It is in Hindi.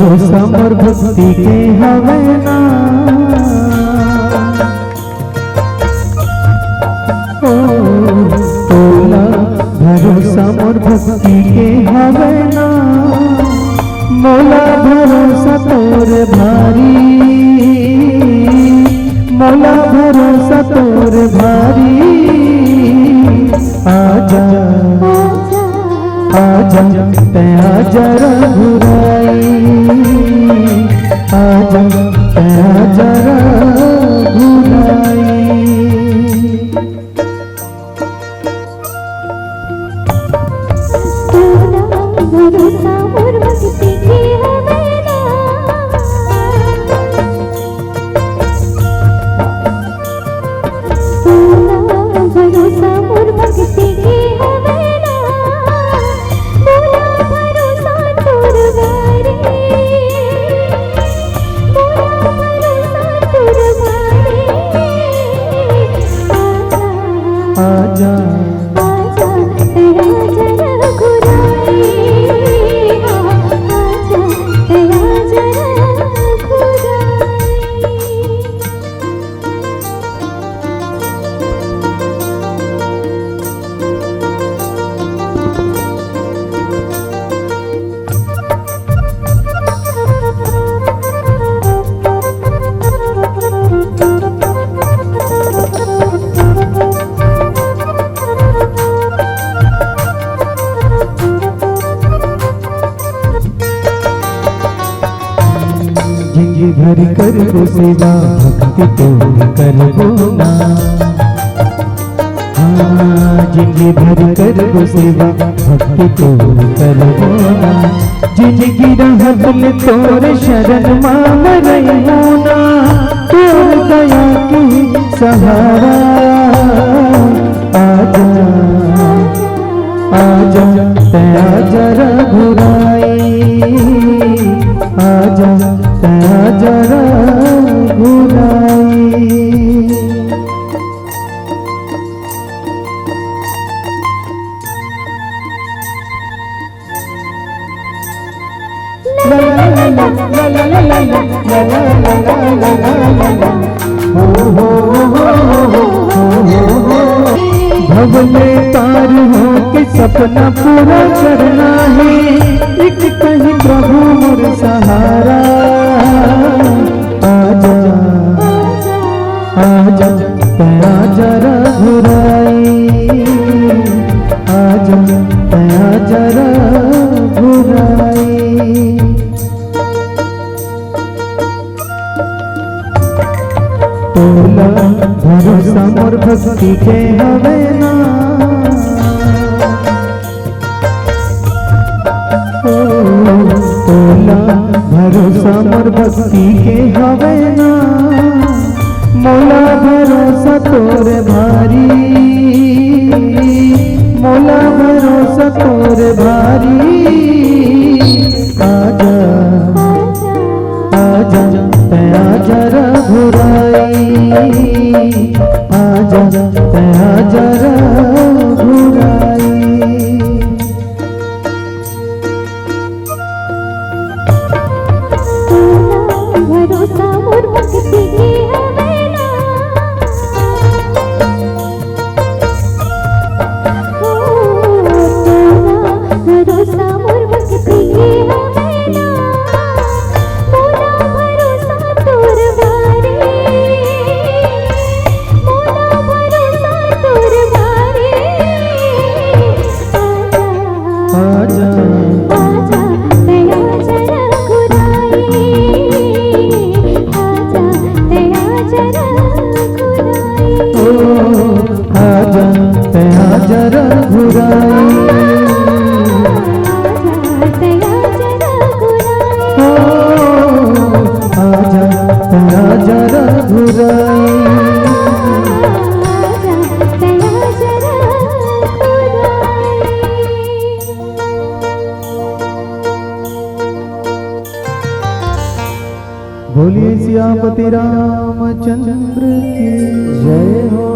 भरोसा मोर भक्ति के हवे ना, तोला भरोसा मोर भक्ति के हवे ना, मोला भरोसा तोर भारी, मोला भरोसा तोर भारी। आजा आजा तया जरा घुराई, आजा तया जरा घुराई। भरोसा मोर भक्ति के हवे ना, भरोसा मोर भक्ति के हवे ना, मोला भरोसा तोर भारी, मोला भरोसा तोर भारी। आजा आजा तेरा जरा घुराई, आजा तेरा जरा घुराई। जिंदगी भर करबो सेवा भक्ति तोर करबो ना, हाँ जिंदगी भर करबो सेवा भक्ति तोर करबो ना। जिंदगी रहत में तोर शरण मांग रही हूँ ना, तोर दया की सहारा। आजा आजा तया जरा घुराई, आजा तया जरा घुराई। ला ला ला ला ला ला ला ला ला ला ला ला ला, हो हो हो हो। भव में पार हो के सपना पूरा करना है, एक कहीं प्रभु मोर सहारा। आजा आजा तया जरा घुराई, आजा तया जरा घुराई। तोला भरोसा मोर भक्ति के हवे ना, तोला भरोसा मोर भक्ति के हवे ना, मोला भरोसा तोर भारी, मोला भरोसा तोर भारी। आजा आजा तया जरा घुराई, आजा तया जरा घुराई। भरोसा मोर भक्ति के हवे ना, भरोसा मोर भक्ति के हवे ना, मोला भरोसा तोर भारी, मोला भरोसा तोर भारी। आजा आजा तया जरा घुराई, आजा तया जरा घुराई। आजा तया जरा घुराई, आजा तया जरा घुराई। बोलिए सियापति रामचंद्र की जय हो।